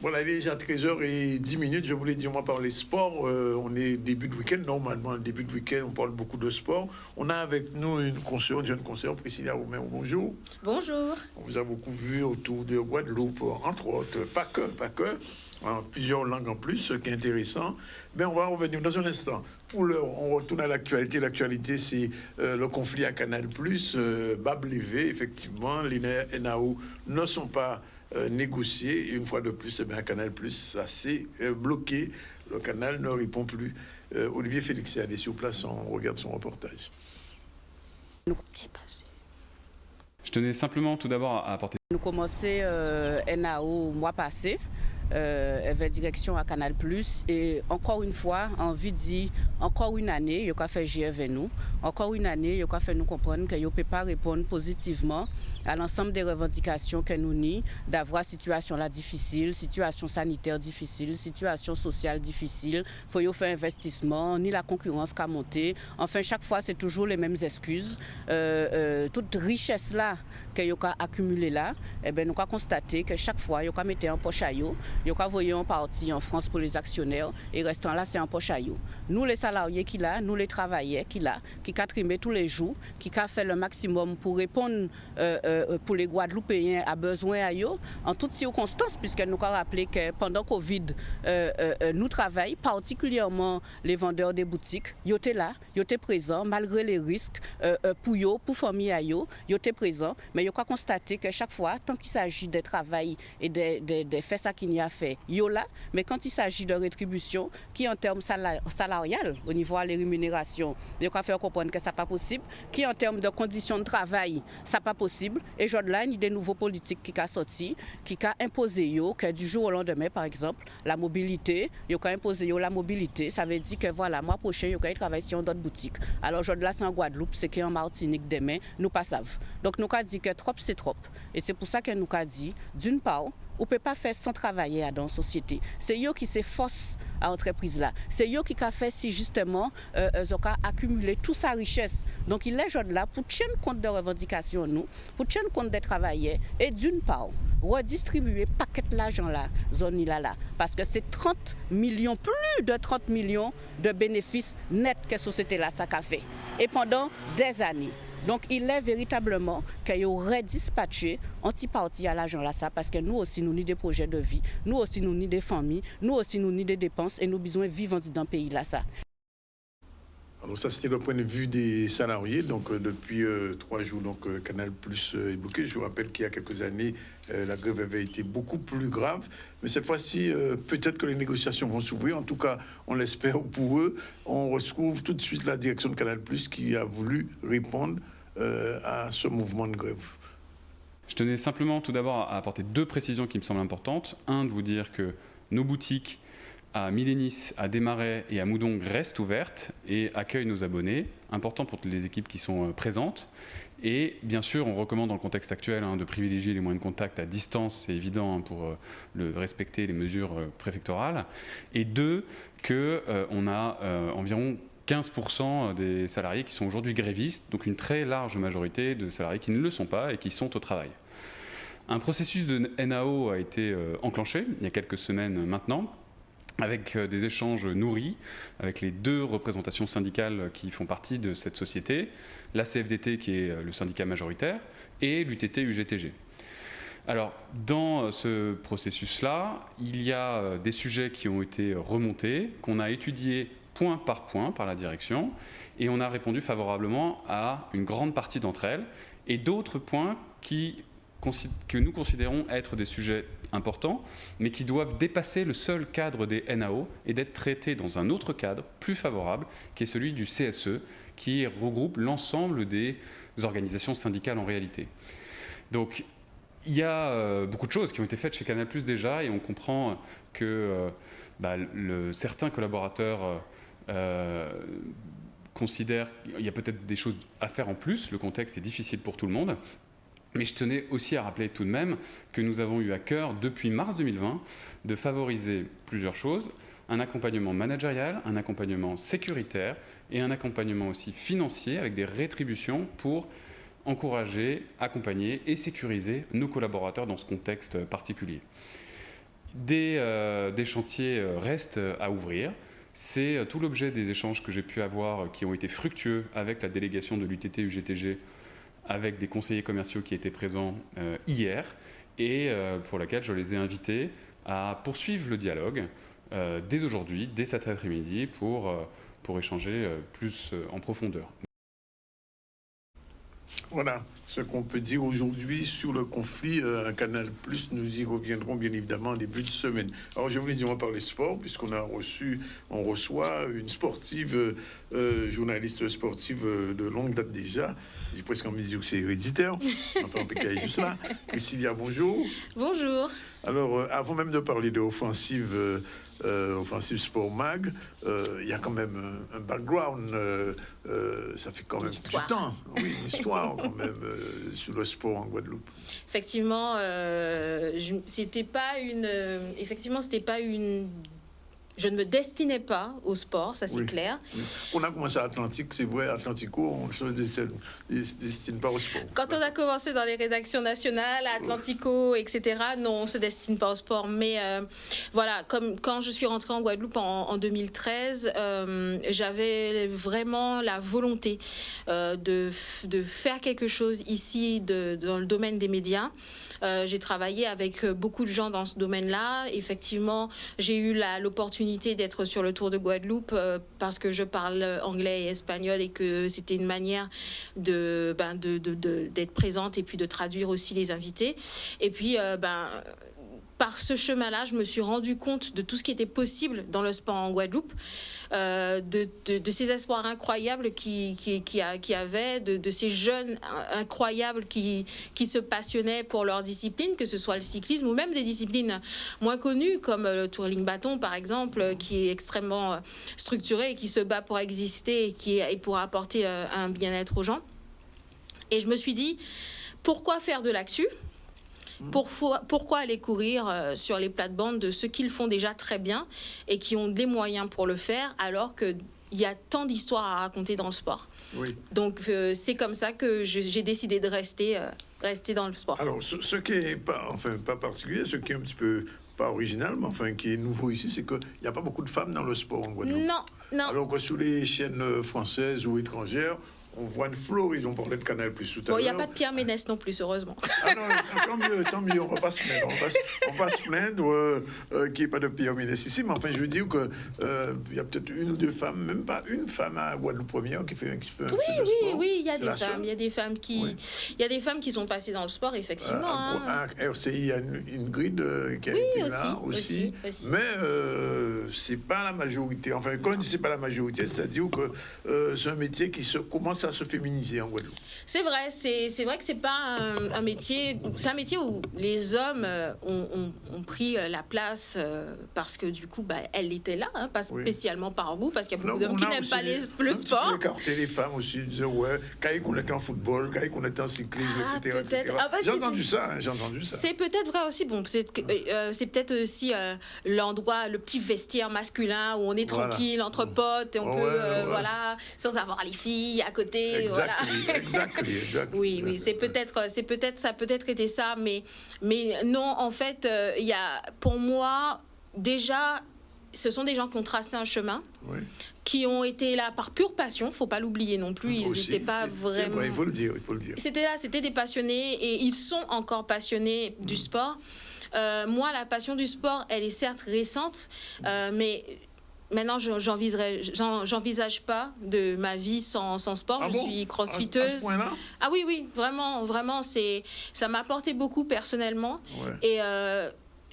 Voilà, il est déjà 13h10. Je voulais dire, moi, parler sport. On est début de week-end. Normalement, début de week-end, on parle beaucoup de sport. On a avec nous une jeune conseillère, Priscilla Romain. Bonjour. Bonjour. On vous a beaucoup vu autour de Guadeloupe, entre autres, pas que, en plusieurs langues en plus, ce qui est intéressant. Mais on va revenir dans un instant. Pour l'heure, on retourne à l'actualité. L'actualité, c'est le conflit à Canal+, bas levé, effectivement. Les NAO ne sont pas négociés. Et une fois de plus, à Canal+, ça s'est bloqué. Le canal ne répond plus. Olivier Félix est sur place, on regarde son reportage. Je tenais simplement tout d'abord à apporter. Nous commençons NAO mois passé. Avec direction à Canal+. Et encore une fois, envie de dire, encore une année, il a fait GF avec nous. Encore une année, il a fait nous comprendre qu'il ne peut pas répondre positivement à l'ensemble des revendications que nous avons, d'avoir situation là difficile, situation sanitaire difficile, situation sociale difficile, pour y faire investissement, ni la concurrence qu'a monté. Enfin, chaque fois, c'est toujours les mêmes excuses. Toute richesse là qu'il a accumulée là, eh ben, nous avons constaté que chaque fois, il a mis en poche à yo. Il y a envoyé un parti en France pour les actionnaires et restant là, c'est un poche à yo. Nous, les salariés qui là, nous les travailleurs qui là, qui trimé tous les jours, qui a fait le maximum pour répondre pour les Guadeloupéens à besoin à yo, en toutes circonstances, puisque nous avons rappelé que pendant Covid, nous travaillons, particulièrement les vendeurs des boutiques, ils étaient là, ils étaient présents, malgré les risques pour eux, pour famille à eux, ils étaient présents, mais ils ont constaté que chaque fois, tant qu'il s'agit de travail et de faire ça qu'il y a fait, yo là, mais quand il s'agit de rétribution, qui en termes salariales, au niveau des rémunérations, il faut faire comprendre que ça n'est pas possible, qui en termes de conditions de travail, ça n'est pas possible, et aujourd'hui là, il y a des nouveaux politiques qui ont sorti, qui ont imposé yo, que du jour au lendemain, par exemple, la mobilité, ils ont imposé yo la mobilité, ça veut dire que voilà, mois prochain, ils ont travailler sur d'autres boutiques. Alors aujourd'hui là, c'est en Guadeloupe, c'est qu'en Martinique demain, nous pas savons. Donc nous avons dit que trop, c'est trop. Et c'est pour ça que nous avons dit, d'une part, on ne peut pas faire sans travailler dans la société. C'est eux qui s'efforcent à l'entreprise là. C'est eux qui ont fait si justement ils ont accumulé toute sa richesse. Donc il est là pour tenir compte des revendications, nous, pour tenir compte des travailleurs et d'une part, redistribuer paquet de l'argent là, zone là. Parce que c'est 30 millions, plus de 30 millions de bénéfices nets que la société là ça a fait. Et pendant des années. Donc il est véritablement qu'il y aurait dispatché anti-parti à l'argent là ça parce que nous aussi nous avons des projets de vie, nous aussi nous avons des familles, nous aussi nous avons des dépenses et nous avons besoin de vivre dans le pays là ça. Alors ça c'était le point de vue des salariés, donc depuis 3 jours donc Canal+ est bloqué. Je vous rappelle qu'il y a quelques années la grève avait été beaucoup plus grave, mais cette fois-ci peut-être que les négociations vont s'ouvrir, en tout cas on l'espère pour eux. On retrouve tout de suite la direction de Canal+ qui a voulu répondre à ce mouvement de grève. Je tenais simplement tout d'abord à apporter 2 précisions qui me semblent importantes. Un, de vous dire que nos boutiques à Milénis, à Desmarais et à Moudon restent ouvertes et accueillent nos abonnés, important pour les équipes qui sont présentes. Et bien sûr, on recommande dans le contexte actuel de privilégier les moyens de contact à distance, c'est évident pour respecter les mesures préfectorales. Et 2, qu'on a environ 15% des salariés qui sont aujourd'hui grévistes, donc une très large majorité de salariés qui ne le sont pas et qui sont au travail. Un processus de NAO a été enclenché il y a quelques semaines maintenant, avec des échanges nourris avec les 2 représentations syndicales qui font partie de cette société, la CFDT qui est le syndicat majoritaire et l'UTT-UGTG. Alors, dans ce processus-là, il y a des sujets qui ont été remontés, qu'on a étudiés point par point par la direction, et on a répondu favorablement à une grande partie d'entre elles, et d'autres points que nous considérons être des sujets importants, mais qui doivent dépasser le seul cadre des NAO et d'être traités dans un autre cadre plus favorable, qui est celui du CSE, qui regroupe l'ensemble des organisations syndicales en réalité. Donc, il y a beaucoup de choses qui ont été faites chez Canal+ déjà, et on comprend que certains collaborateurs considèrent qu'il y a peut-être des choses à faire en plus, le contexte est difficile pour tout le monde. Mais je tenais aussi à rappeler tout de même que nous avons eu à cœur, depuis mars 2020, de favoriser plusieurs choses. Un accompagnement managérial, un accompagnement sécuritaire et un accompagnement aussi financier avec des rétributions pour encourager, accompagner et sécuriser nos collaborateurs dans ce contexte particulier. des chantiers restent à ouvrir. C'est tout l'objet des échanges que j'ai pu avoir qui ont été fructueux avec la délégation de l'UTT-UGTG, avec des conseillers commerciaux qui étaient présents hier et pour laquelle je les ai invités à poursuivre le dialogue dès aujourd'hui, dès cet après-midi, pour échanger plus en profondeur. Voilà ce qu'on peut dire aujourd'hui sur le conflit à Canal+. Nous y reviendrons bien évidemment en début de semaine. Alors je voulais dire, on va parler sport, puisqu'on reçoit une sportive, journaliste sportive de longue date déjà. J'ai presque envie de dire que c'est héréditaire. Enfin, on peut caler juste là. Priscilla, bonjour. Bonjour. Alors, avant même de parler de Offensive Sport Mag, il y a quand même un background, ça fait quand même du temps, oui, une histoire quand même sur le sport en Guadeloupe. Effectivement, c'était pas une. Je ne me destinais pas au sport, ça c'est clair. Oui. On a commencé à Atlantique, c'est vrai, Atlantico, on ne se destine pas au sport. Quand on a commencé dans les rédactions nationales, à Atlantico, etc., non, on ne se destine pas au sport. Mais voilà, comme quand je suis rentrée en Guadeloupe en 2013, j'avais vraiment la volonté de faire quelque chose ici dans le domaine des médias. J'ai travaillé avec beaucoup de gens dans ce domaine-là. Effectivement, j'ai eu l'opportunité d'être sur le Tour de Guadeloupe parce que je parle anglais et espagnol et que c'était une manière d'être présente et puis de traduire aussi les invités. Et puis, par ce chemin-là, je me suis rendu compte de tout ce qui était possible dans le sport en Guadeloupe, de ces espoirs incroyables qui avaient, de ces jeunes incroyables qui se passionnaient pour leur discipline, que ce soit le cyclisme ou même des disciplines moins connues comme le touring bâton par exemple, qui est extrêmement structuré et qui se bat pour exister et pour apporter un bien-être aux gens. Et je me suis dit, pourquoi faire de l'actu ? Pourquoi aller courir sur les plates-bandes de ceux qui le font déjà très bien et qui ont des moyens pour le faire, alors qu'il y a tant d'histoires à raconter dans le sport. Oui. Donc c'est comme ça que j'ai décidé de rester dans le sport. Alors ce qui est pas particulier, ce qui est un petit peu pas original, mais enfin qui est nouveau ici, c'est qu'il n'y a pas beaucoup de femmes dans le sport en Guadeloupe. Non. Alors que sur les chaînes françaises ou étrangères, on voit une floraison, on parlait de Canal+ tout à l'heure. Il n'y a pas de Pierre Ménès non plus, heureusement. Ah non, tant mieux, on va pas se plaindre. On va se plaindre qu'il n'y ait pas de Pierre Ménès ici, mais enfin, je veux dire qu'il y a peut-être une ou deux femmes, même pas une femme à Guadeloupe Première qui fait un peu de sport. Oui, il y a des femmes. Il y a des femmes qui sont passées dans le sport, effectivement. À RCI, il y a une grid qui a été là aussi. Mais c'est pas la majorité. Enfin, quand on dit c'est pas la majorité, c'est-à-dire que c'est un métier qui commence à se féminiser en Guadeloupe. C'est vrai que c'est pas un métier. C'est un métier où les hommes ont pris la place parce que du coup, elle était là, pas spécialement par goût, parce qu'il y a beaucoup d'hommes qui n'aiment pas le sport. On a écarté les femmes aussi, ils disaient quand on était en football, quand on était en cyclisme, etc. J'ai entendu ça. C'est peut-être vrai aussi. Bon, c'est peut-être aussi l'endroit, le petit vestiaire masculin où on est tranquille entre potes et on peut sans avoir les filles à côté. Exactement. Oui, ça a peut-être été ça, mais non, en fait, il y a, pour moi, déjà, ce sont des gens qui ont tracé un chemin, qui ont été là par pure passion, faut pas l'oublier non plus, ils n'étaient pas vraiment... Vrai, il faut le dire. C'était des passionnés, et ils sont encore passionnés du sport. Moi, la passion du sport, elle est certes récente, mais... Maintenant, j'envisage pas de ma vie sans sport. Je suis crossfiteuse. À ce point-là ? Ah oui, vraiment, ça m'a apporté beaucoup personnellement. Et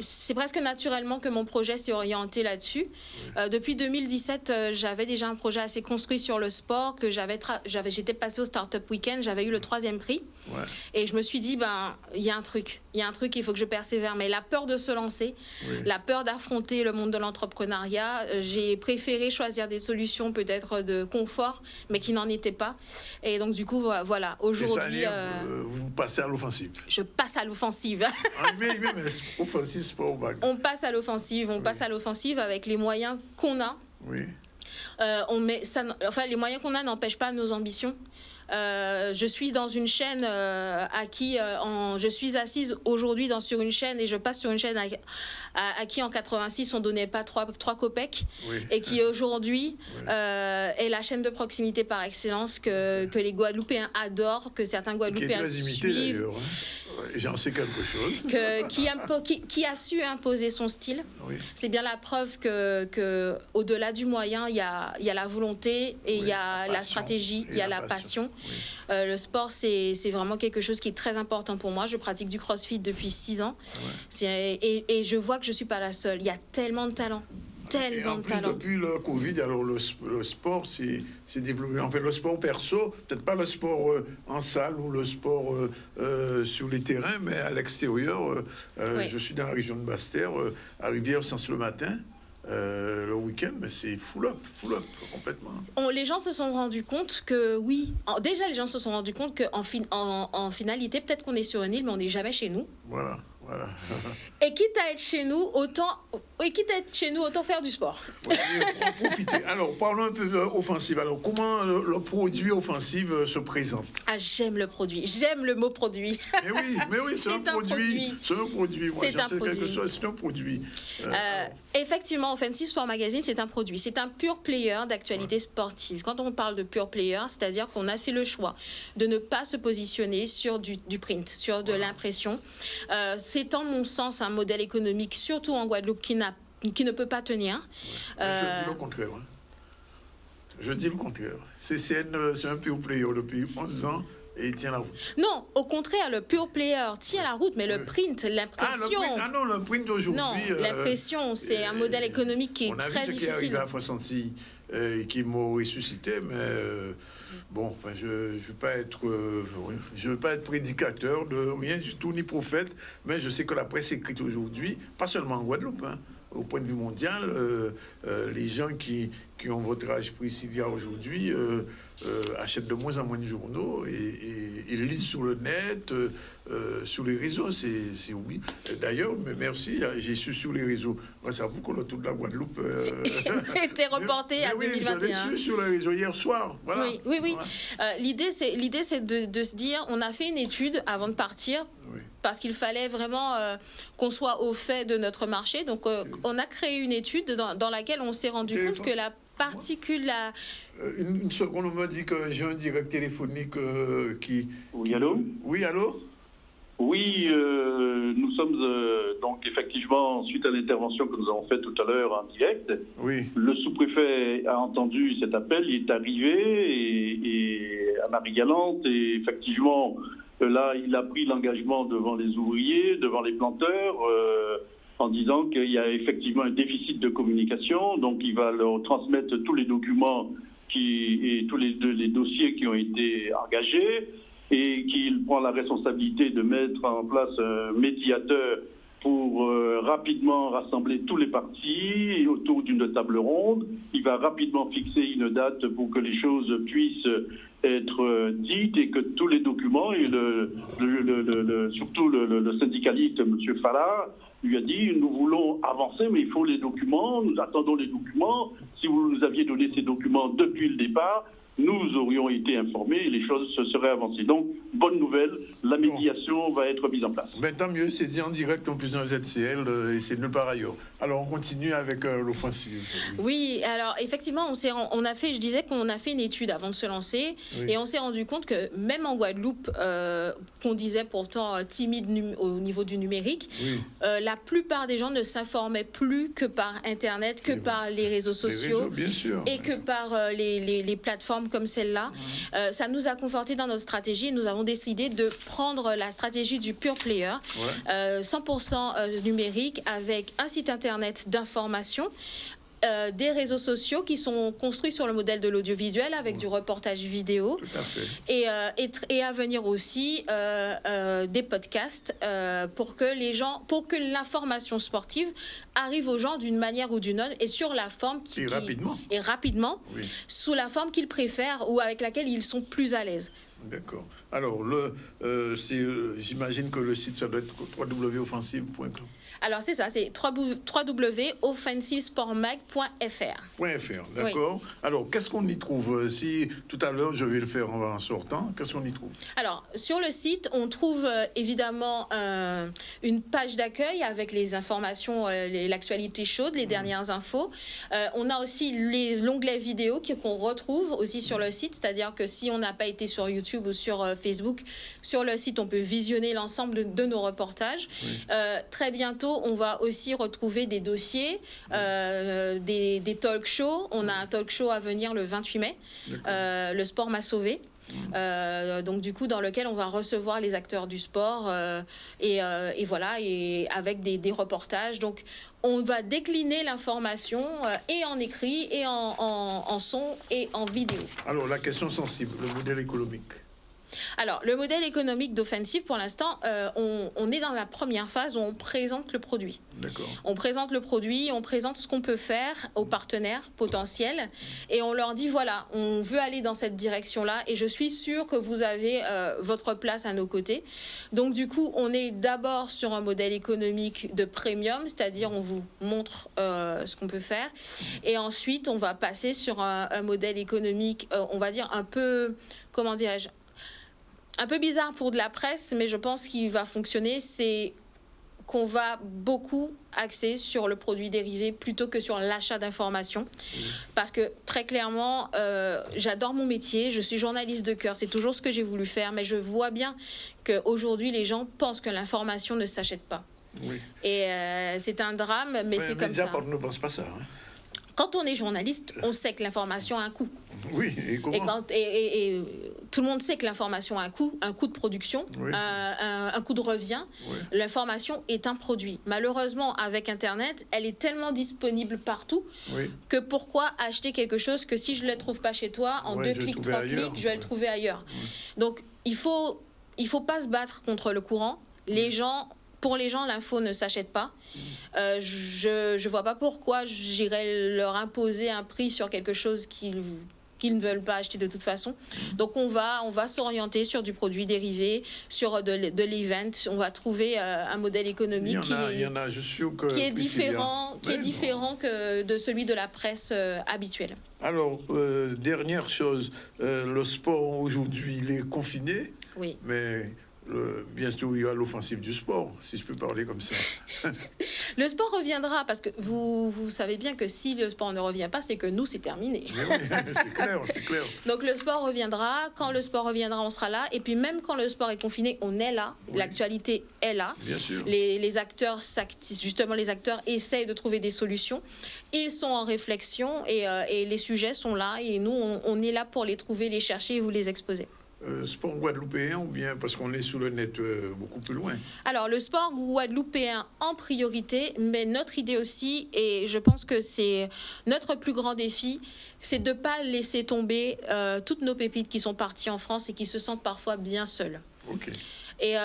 c'est presque naturellement que mon projet s'est orienté là-dessus. Depuis 2017, j'avais déjà un projet assez construit sur le sport, que j'étais passée au Startup Weekend, j'avais eu le 3e prix. Et je me suis dit, il y a un truc, il faut que je persévère. Mais la peur de se lancer, la peur d'affronter le monde de l'entrepreneuriat, j'ai préféré choisir des solutions peut-être de confort, mais qui n'en étaient pas. Et donc du coup, voilà, aujourd'hui... vous passez à l'offensive. Je passe à l'offensive. Mais offensive, sport mag. On passe à l'offensive avec les moyens qu'on a. Oui. Les moyens qu'on a n'empêchent pas nos ambitions. Je suis dans une chaîne je suis assise aujourd'hui sur une chaîne et je passe sur une chaîne à qui en 86 on donnait pas 3 copecs et qui aujourd'hui est la chaîne de proximité par excellence que les Guadeloupéens adorent, que certains Guadeloupéens suivent. J'en sais quelque chose. Qui a su imposer son style. C'est bien la preuve que au-delà du moyen, il y a la volonté et il y a la stratégie, il y a la passion. Le sport, c'est vraiment quelque chose qui est très important pour moi. Je pratique du crossfit depuis 6 ans. Et je vois que je ne suis pas la seule. Il y a tellement de talent. Tellement de talent. Depuis le Covid, alors le sport s'est développé. En fait, le sport perso, peut-être pas le sport en salle ou le sport sur les terrains, mais à l'extérieur. Je suis dans la région de Basse-Terre, à Rivière-Sens le matin. Le week-end, mais c'est full up complètement. Les gens se sont rendus compte que déjà les gens se sont rendus compte qu'en finalité, peut-être qu'on est sur une île, mais on n'est jamais chez nous. Voilà. Et quitte à être chez nous, autant faire du sport. En profiter. Alors, parlons un peu offensive. Alors, comment le produit offensif se présente? J'aime le produit. J'aime le mot produit. Mais oui, c'est un produit. C'est un produit. Moi, c'est un produit. C'est un produit. Effectivement, Offensive Sport Magazine, c'est un produit. C'est un pure player d'actualité sportive. Quand on parle de pure player, c'est-à-dire qu'on a fait le choix de ne pas se positionner sur du print, sur de l'impression. C'est en mon sens un modèle économique, surtout en Guadeloupe, qui ne peut pas tenir. Je dis le contraire. Je dis le contraire. CCN, c'est un pure player depuis 11 ans et il tient la route. Non, au contraire, le pure player tient la route, mais le print, l'impression... le print d'aujourd'hui... Non, l'impression, c'est un modèle économique qui est très difficile. On a vu ce qui est arrivé à Fossanti et qui m'a ressuscité, mais... je ne veux pas être prédicateur de rien du tout, ni prophète, mais je sais que la presse écrite aujourd'hui, pas seulement en Guadeloupe, au point de vue mondial, les gens qui ont votre âge Priscilla aujourd'hui achètent de moins en moins de journaux et lisent sur le net, sur les réseaux. C'est oublié. D'ailleurs, merci, j'ai su sur les réseaux. C'est à vous qu'on a toute la Guadeloupe. était reporté à 2021. Je l'ai su sur les réseaux hier soir. Voilà. Oui. Voilà. L'idée, c'est de se dire, on a fait une étude avant de partir. Parce qu'il fallait vraiment qu'on soit au fait de notre marché. Donc, on a créé une étude dans laquelle on s'est rendu compte que la particule... Une seconde, on m'a dit que j'ai un direct téléphonique qui... Oui, allô? Oui, allô? Oui, nous sommes donc effectivement, suite à l'intervention que nous avons faite tout à l'heure en direct, le sous-préfet a entendu cet appel, il est arrivé et à Marie-Galante et effectivement... Là, il a pris l'engagement devant les ouvriers, devant les planteurs, en disant qu'il y a effectivement un déficit de communication. Donc, il va leur transmettre tous les documents et tous les dossiers qui ont été engagés et qu'il prend la responsabilité de mettre en place un médiateur pour rapidement rassembler tous les partis autour d'une table ronde. Il va rapidement fixer une date pour que les choses puissent être dites et que tous les documents, et surtout le syndicaliste, M. Fallard, lui a dit « Nous voulons avancer, mais il faut les documents, nous attendons les documents. Si vous nous aviez donné ces documents depuis le départ, nous aurions été informés et les choses se seraient avancées. » Donc, bonne nouvelle, la médiation va être mise en place. Ben, tant mieux, c'est dit en direct en plus d'un ZCL et c'est nulle part ailleurs. Alors, on continue avec l'offensive. Oui, alors effectivement, je disais qu'on a fait une étude avant de se lancer et on s'est rendu compte que même en Guadeloupe, qu'on disait pourtant timide au niveau du numérique, la plupart des gens ne s'informaient plus que par Internet, que par les réseaux sociaux bien sûr, et que par les plateformes comme celle-là. Ça nous a conforté dans notre stratégie et nous avons décidé de prendre la stratégie du pure player, 100% numérique, avec un site internet d'information, des réseaux sociaux qui sont construits sur le modèle de l'audiovisuel avec du reportage vidéo. Tout à fait. Et à venir aussi des podcasts pour que l'information sportive arrive aux gens d'une manière ou d'une autre et sur la forme rapidement sous la forme qu'ils préfèrent ou avec laquelle ils sont plus à l'aise. D'accord. Alors, j'imagine que le site, ça doit être www.offensive.com. Alors c'est ça, c'est www.offensivesportmag.fr. D'accord. Oui. Alors, qu'est-ce qu'on y trouve? Si tout à l'heure, je vais le faire en sortant, qu'est-ce qu'on y trouve? Alors, sur le site, on trouve évidemment une page d'accueil avec les informations, l'actualité chaude, les dernières infos. On a aussi l'onglet vidéo qu'on retrouve aussi sur le site, c'est-à-dire que si on n'a pas été sur YouTube ou sur Facebook, sur le site, on peut visionner l'ensemble de nos reportages. Oui. Très bientôt, on va aussi retrouver des dossiers, des talk shows. On a un talk show à venir le 28 mai. Le sport m'a sauvé. Donc du coup dans lequel on va recevoir les acteurs du sport et voilà, et avec des reportages. Donc on va décliner l'information et en écrit et en son et en vidéo. Alors la question sensible, le modèle économique. Alors, le modèle économique d'Offensive, pour l'instant, on est dans la première phase où on présente le produit. D'accord. On présente le produit, on présente ce qu'on peut faire aux partenaires potentiels et on leur dit, voilà, on veut aller dans cette direction-là et je suis sûre que vous avez votre place à nos côtés. Donc, du coup, on est d'abord sur un modèle économique de premium, c'est-à-dire on vous montre ce qu'on peut faire. Et ensuite, on va passer sur un modèle économique, on va dire un peu, comment dirais-je, un peu bizarre pour de la presse, mais je pense qu'il va fonctionner, c'est qu'on va beaucoup axer sur le produit dérivé plutôt que sur l'achat d'informations. Parce que très clairement, j'adore mon métier, je suis journaliste de cœur, c'est toujours ce que j'ai voulu faire, mais je vois bien qu'aujourd'hui, les gens pensent que l'information ne s'achète pas. Oui. Et c'est un drame, mais c'est comme ça. Ne pense pas ça. Hein. Quand on est journaliste, on sait que l'information a un coût. Oui, et comment et tout le monde sait que l'information a un coût de production, oui. un coût de revient. Oui. L'information est un produit. Malheureusement, avec Internet, elle est tellement disponible partout oui. que pourquoi acheter quelque chose que si je ne le trouve pas chez toi, en 2 clics, 3 clics, je vais le trouver ailleurs. Oui. Donc, il faut pas se battre contre le courant. Les gens... Pour les gens, l'info ne s'achète pas. Je ne vois pas pourquoi j'irais leur imposer un prix sur quelque chose qu'ils ne veulent pas acheter de toute façon. Donc on va s'orienter sur du produit dérivé, sur de l'event. On va trouver un modèle économique qui est différent que de celui de la presse habituelle. Alors, dernière chose, le sport aujourd'hui, il est confiné. Oui. Mais... bien sûr, il y a l'offensive du sport, si je peux parler comme ça. Le sport reviendra, parce que vous savez bien que si le sport ne revient pas, c'est que nous, c'est terminé. Mais oui, c'est clair. Donc le sport reviendra, quand le sport reviendra, on sera là. Et puis même quand le sport est confiné, on est là. Oui. L'actualité est là. Bien sûr. Les acteurs essayent de trouver des solutions. Ils sont en réflexion et les sujets sont là. Et nous, on est là pour les trouver, les chercher et vous les exposer. Sport guadeloupéen ou bien parce qu'on est sous le net beaucoup plus loin? Alors, le sport guadeloupéen en priorité, mais notre idée aussi, et je pense que c'est notre plus grand défi, c'est de ne pas laisser tomber toutes nos pépites qui sont parties en France et qui se sentent parfois bien seules. Ok. Et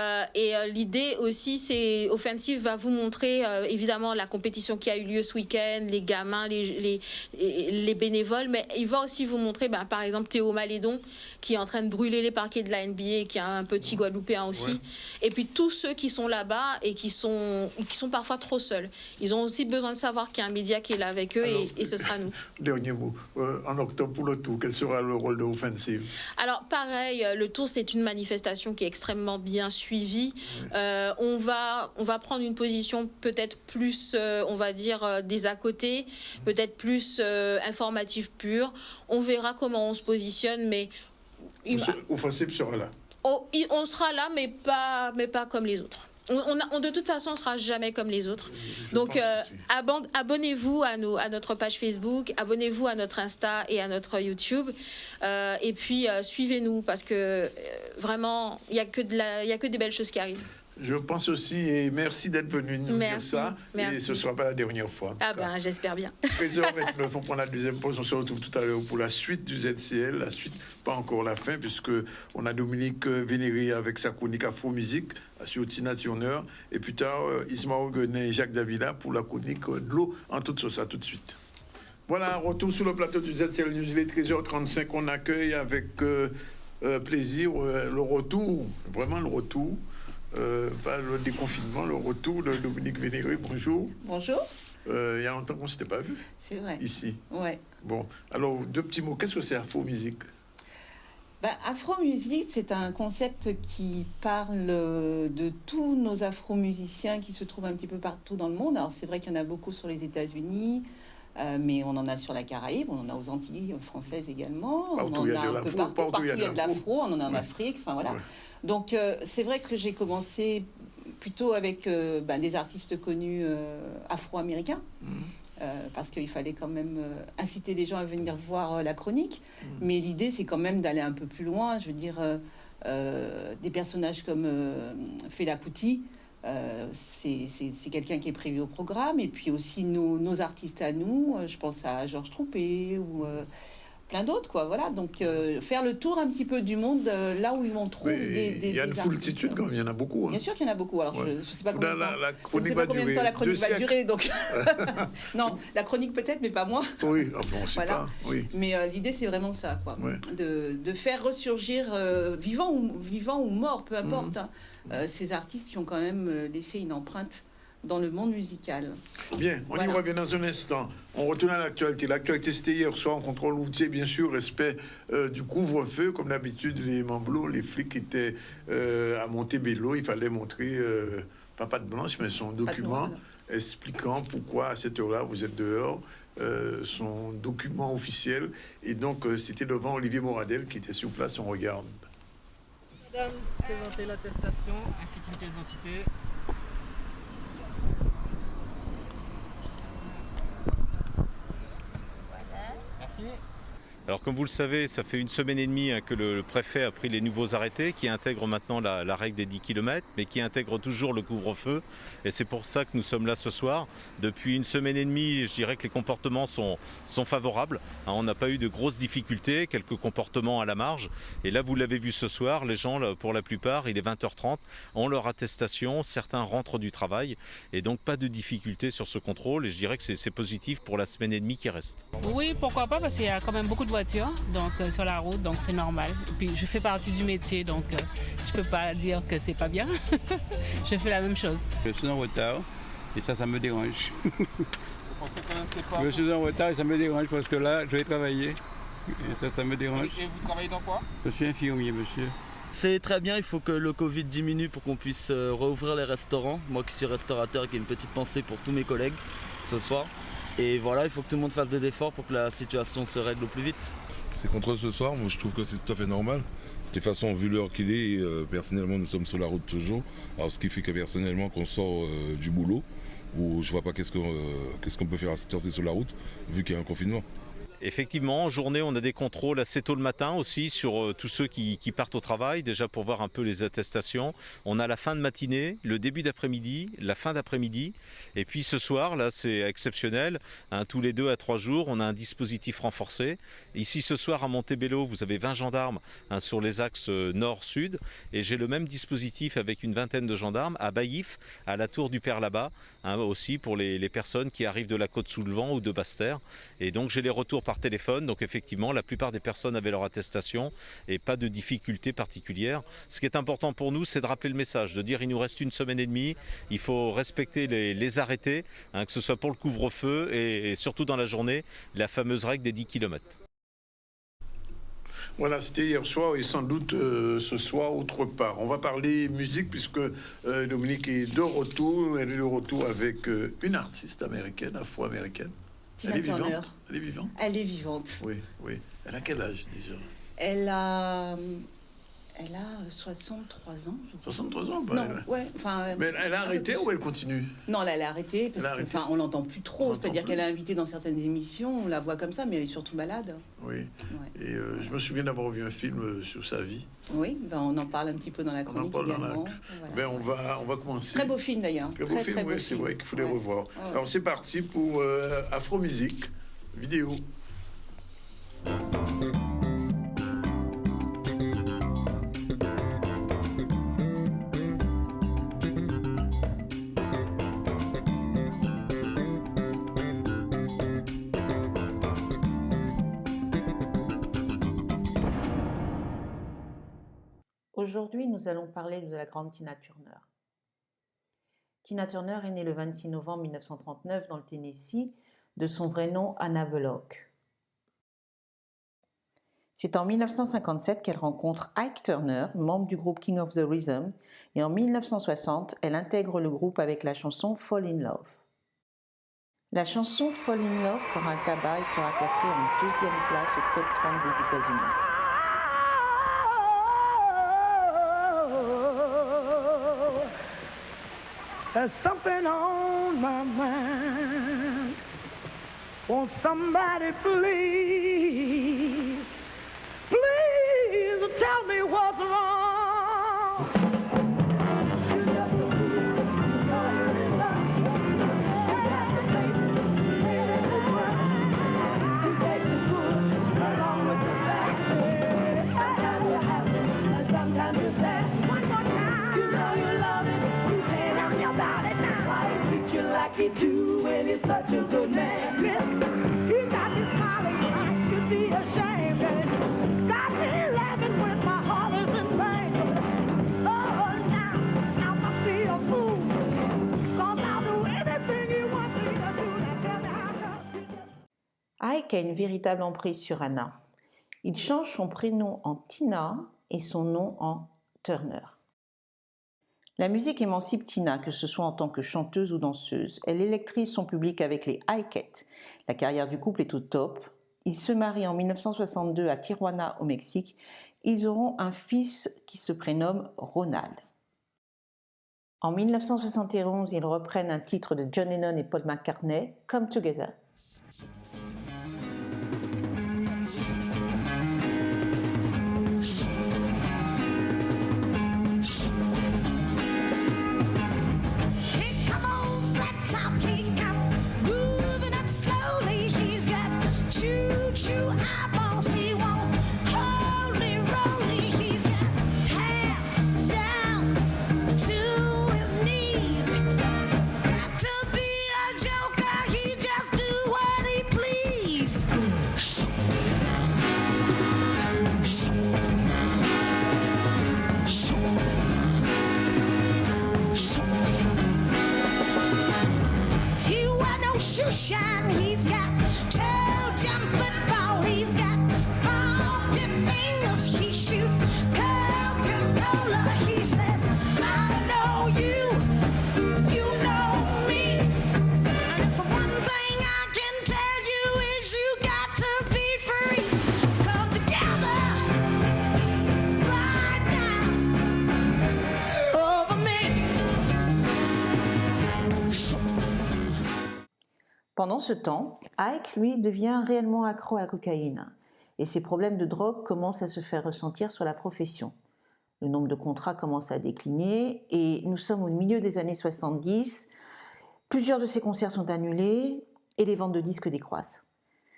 l'idée aussi, c'est Offensive va vous montrer évidemment la compétition qui a eu lieu ce week-end, les gamins, les bénévoles, mais il va aussi vous montrer, par exemple, Théo Malédon qui est en train de brûler les parquets de la NBA, qui a un petit Guadeloupéen aussi, ouais. Et puis tous ceux qui sont là-bas et qui sont parfois trop seuls. Ils ont aussi besoin de savoir qu'il y a un média qui est là avec eux. Alors, et ce sera nous. Dernier mot, en octobre pour le Tour, quel sera le rôle de Offensive? Alors pareil, le Tour c'est une manifestation qui est extrêmement bien suivi. Ouais. On va prendre une position peut-être plus, on va dire, des à côté, peut-être plus informative pure. On verra comment on se positionne, mais... Offensive sera là. On sera là, mais pas comme les autres. De toute façon, on ne sera jamais comme les autres. Donc, abonnez-vous à notre page Facebook, abonnez-vous à notre Insta et à notre YouTube. Et puis, suivez-nous parce que vraiment, il n'y a que des belles choses qui arrivent. Je pense aussi, et merci d'être venu nous dire ça. Merci. Et ce ne sera pas la dernière fois. J'espère bien. 13h29, on prend la deuxième pause. On se retrouve tout à l'heure pour la suite du ZCL. La suite, pas encore la fin, puisqu'on a Dominique Vénéry avec sa chronique Afro-Musique sur Tina Turner. Et plus tard, Ismaël Guenet et Jacques Davila pour la chronique de l'eau en toute sauce. À tout de suite. Voilà, retour sur le plateau du ZCL News. Il est 13h35. On accueille avec plaisir le retour, vraiment le retour le déconfinement, le retour de Dominique Vénéré. Bonjour. Bonjour. Il y a longtemps qu'on ne s'était pas vu. C'est vrai. Ici. Ouais. Bon, alors, 2 petits mots. Qu'est-ce que c'est Afro-musique? Afro-musique, c'est un concept qui parle de tous nos afro-musiciens qui se trouvent un petit peu partout dans le monde. Alors, c'est vrai qu'il y en a beaucoup sur les États-Unis, mais on en a sur la Caraïbe, on en a aux Antilles françaises également. Partout, on en il y a a de un peu l'afro, partout il y a de l'afro, on en a en Ouais. Afrique, enfin voilà. Ouais. Donc, c'est vrai que j'ai commencé plutôt avec des artistes connus afro-américains. Parce qu'il fallait quand même inciter les gens à venir voir la chronique. Mais l'idée, c'est quand même d'aller un peu plus loin. Je veux dire, des personnages comme Fela Kuti, c'est quelqu'un qui est prévu au programme. Et puis aussi nos artistes à nous, je pense à Georges Troupé ou plein d'autres, quoi. Voilà, donc faire le tour un petit peu du monde, là où on trouve des il y a une artistes. foultitude, quand même. Il y en a beaucoup. Hein. Bien sûr qu'il y en a beaucoup. Alors, Ouais. je ne sais pas combien de temps. La Je ne chronique sais va pas combien de durer temps la chronique 2 va siècles. durer, donc non, la chronique peut-être, mais pas moi. Oui, enfin, on ne sait Voilà. pas. Oui. Mais l'idée, c'est vraiment ça, quoi, Ouais. de faire ressurgir, vivant ou mort, peu importe, hein, ces artistes qui ont quand même laissé une empreinte dans le monde musical. Bien, on y Voilà. revient dans un instant. On retourne à l'actualité. L'actualité, c'était hier soir en contrôle routier, bien sûr, respect du couvre-feu. Comme d'habitude, les Mamblots, les flics étaient à Montebello. Il fallait montrer, pas patte blanche, mais son document voilà. expliquant pourquoi à cette heure-là, vous êtes dehors. Son document officiel. Et donc, c'était devant Olivier Moradel qui était sur place. On regarde. Madame, présentez l'attestation ainsi que les identités. Merci. Alors comme vous le savez, ça fait 1 semaine et demie que le préfet a pris les nouveaux arrêtés qui intègrent maintenant la règle des 10 km, mais qui intègrent toujours le couvre-feu. Et c'est pour ça que nous sommes là ce soir. Depuis 1 semaine et demie, je dirais que les comportements sont favorables. On n'a pas eu de grosses difficultés, quelques comportements à la marge. Et là, vous l'avez vu ce soir, les gens, là, pour la plupart, il est 20h30, ont leur attestation. Certains rentrent du travail. Et donc pas de difficultés sur ce contrôle. Et je dirais que c'est positif pour la semaine et demie qui reste. Oui, pourquoi pas, parce qu'il y a quand même beaucoup de voitures donc, sur la route, donc c'est normal. Et puis je fais partie du métier, donc je peux pas dire que c'est pas bien. Je fais la même chose. Je suis en retard et ça me dérange. On se connaissait pas. Je suis en retard et ça me dérange parce que là, je vais travailler et ça me dérange. Et vous travaillez dans quoi? Je suis infirmier, monsieur. C'est très bien, il faut que le Covid diminue pour qu'on puisse rouvrir les restaurants. Moi qui suis restaurateur, qui ai une petite pensée pour tous mes collègues ce soir. Et voilà, il faut que tout le monde fasse des efforts pour que la situation se règle au plus vite. C'est contre ce soir, moi je trouve que c'est tout à fait normal. De toute façon, vu l'heure qu'il est, personnellement nous sommes sur la route toujours. Alors ce qui fait que personnellement qu'on sort du boulot, où je vois pas qu'est-ce qu'on peut faire à cette heure-ci sur la route, vu qu'il y a un confinement. Effectivement, en journée, on a des contrôles assez tôt le matin aussi sur tous ceux qui partent au travail, déjà pour voir un peu les attestations. On a la fin de matinée, le début d'après-midi, la fin d'après-midi. Et puis ce soir, là, c'est exceptionnel. Tous les 2 à 3 jours, on a un dispositif renforcé. Ici, ce soir, à Montebello, vous avez 20 gendarmes sur les axes nord-sud. Et j'ai le même dispositif avec une vingtaine de gendarmes à Baïf, à la tour du Père là-bas, aussi pour les personnes qui arrivent de la côte sous le vent ou de Basse-Terre. Et donc, j'ai les retours par téléphone, donc effectivement la plupart des personnes avaient leur attestation et pas de difficultés particulières. Ce qui est important pour nous, c'est de rappeler le message, de dire il nous reste 1 semaine et demie, il faut respecter les arrêtés, que ce soit pour le couvre-feu et surtout dans la journée, la fameuse règle des 10 km. Voilà, c'était hier soir et sans doute ce soir autre part. On va parler musique puisque Dominique est de retour. Elle est de retour avec une artiste américaine, afro-américaine. Elle est vivante. Elle est vivante. Elle est vivante. Oui, oui. Elle a quel âge déjà? Elle a 63 ans. 63 ans, bah, Non, ouais. Enfin, mais elle a arrêté ou elle continue? Non, là, elle a arrêté parce qu'on l'entend plus trop. C'est-à-dire qu'elle est invitée dans certaines émissions, on la voit comme ça, mais elle est surtout malade. Oui. Ouais. Et je me souviens d'avoir vu un film sur sa vie. Oui, on en parle un petit peu dans la chronique également. Voilà. On va commencer. Très beau film d'ailleurs. Très beau film, oui, c'est vrai qu'il faut les revoir. Ouais. Alors c'est parti pour Afro Musique vidéo. Aujourd'hui, nous allons parler de la grande Tina Turner. Tina Turner est née le 26 novembre 1939 dans le Tennessee, de son vrai nom Anna Bullock. C'est en 1957 qu'elle rencontre Ike Turner, membre du groupe King of the Rhythm, et en 1960, elle intègre le groupe avec la chanson Fall in Love. La chanson Fall in Love fera un tabac et sera classée en 2e place au top 30 des États-Unis. There's something on my mind. Won't somebody please, please tell me what's wrong? You're just a fool. You know you're in love. You got to face it. It is the world. You take the good along with the bad. Sometimes you're happy and sometimes you're sad. One more time. You know you love it. You can't tell me about it now. Why he treat you like he do when he's such a good man? Listen, he got this smiling, I should be ashamed. Got me laughing when my heart is in pain. Oh, now I must be a fool. 'Cause I'll do anything you want me to do. Now tell me how come. Ike a une véritable emprise sur Anna. Il change son prénom en Tina et son nom en Turner. La musique émancipe Tina, que ce soit en tant que chanteuse ou danseuse. Elle électrise son public avec les Ikeettes. La carrière du couple est au top. Ils se marient en 1962 à Tijuana, au Mexique. Ils auront un fils qui se prénomme Ronald. En 1971, ils reprennent un titre de John Lennon et Paul McCartney, Come Together. Shine, he's got toe jumping ball, he's got funky fingers, he shoots Coca-Cola, he says, I know you, you know me, and it's one thing I can tell you is you got to be free, come together, right now, over me. Pendant ce temps, Ike, lui, devient réellement accro à la cocaïne et ses problèmes de drogue commencent à se faire ressentir sur la profession. Le nombre de contrats commence à décliner et nous sommes au milieu des années 70. Plusieurs de ses concerts sont annulés et les ventes de disques décroissent.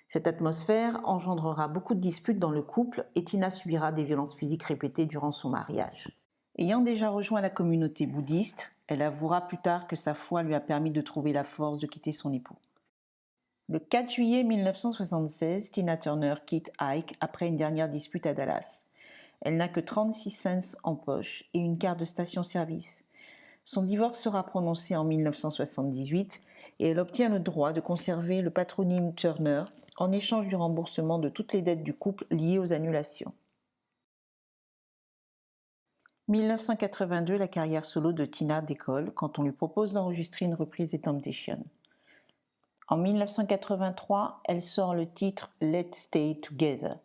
Cette atmosphère engendrera beaucoup de disputes dans le couple et Tina subira des violences physiques répétées durant son mariage. Ayant déjà rejoint la communauté bouddhiste, elle avouera plus tard que sa foi lui a permis de trouver la force de quitter son époux. Le 4 juillet 1976, Tina Turner quitte Ike après une dernière dispute à Dallas. Elle n'a que 36 cents en poche et une carte de station-service. Son divorce sera prononcé en 1978 et elle obtient le droit de conserver le patronyme Turner en échange du remboursement de toutes les dettes du couple liées aux annulations. 1982, la carrière solo de Tina décolle quand on lui propose d'enregistrer une reprise des Temptations. En 1983, elle sort le titre « Let's Stay Together ».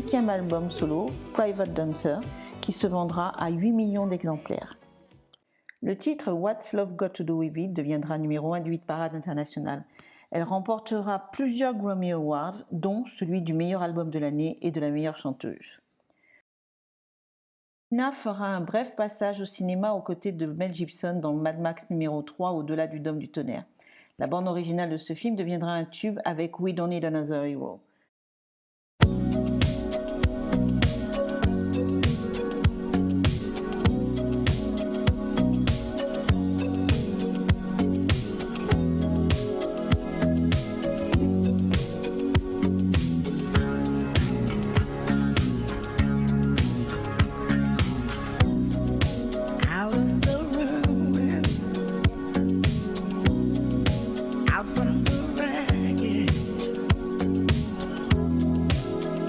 5e album solo, Private Dancer, qui se vendra à 8 millions d'exemplaires. Le titre What's Love Got to Do With It deviendra numéro 1 du hit parade international. Elle remportera plusieurs Grammy Awards, dont celui du meilleur album de l'année et de la meilleure chanteuse. Tina fera un bref passage au cinéma aux côtés de Mel Gibson dans Mad Max numéro 3, Au-delà du dôme du tonnerre. La bande originale de ce film deviendra un tube avec We Don't Need Another Hero. Out of the ruins, out from the wreckage,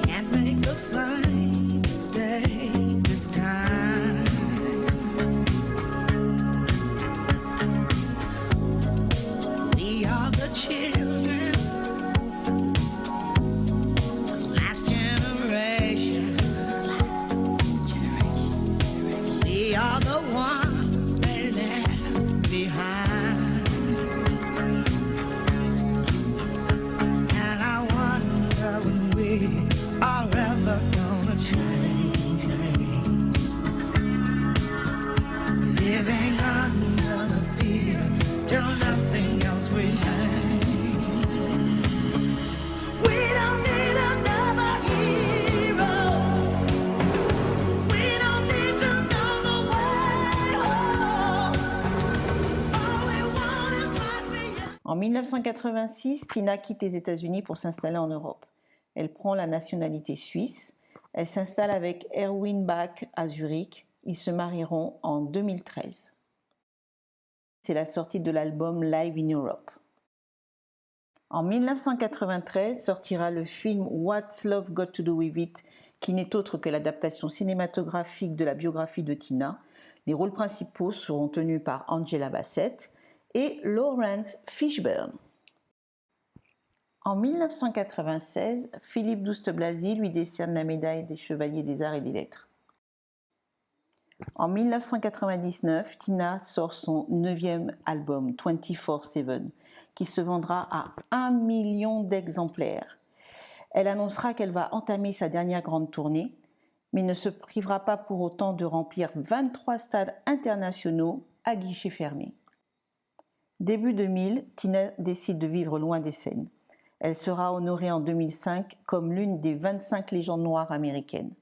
can't make the same mistake this time. We are the children of the last generation. We are the ones they left behind. And I wonder when we are ever gonna change. Living under the fear till nothing else remains. We don't need another hero. We don't need to know the way home. All we want is what we are. En 1986, Tina quitte les États-Unis pour s'installer en Europe. Elle prend la nationalité suisse. Elle s'installe avec Erwin Bach à Zurich. Ils se marieront en 2013. C'est la sortie de l'album Live in Europe. En 1993 sortira le film What's Love Got to Do With It, qui n'est autre que l'adaptation cinématographique de la biographie de Tina. Les rôles principaux seront tenus par Angela Bassett et Lawrence Fishburne. En 1996, Philippe Douste-Blazy lui décerne la médaille des Chevaliers des Arts et des Lettres. En 1999, Tina sort son 9e album, 24/7, qui se vendra à 1 million d'exemplaires. Elle annoncera qu'elle va entamer sa dernière grande tournée, mais ne se privera pas pour autant de remplir 23 stades internationaux à guichets fermés. Début 2000, Tina décide de vivre loin des scènes. Elle sera honorée en 2005 comme l'une des 25 légendes noires américaines.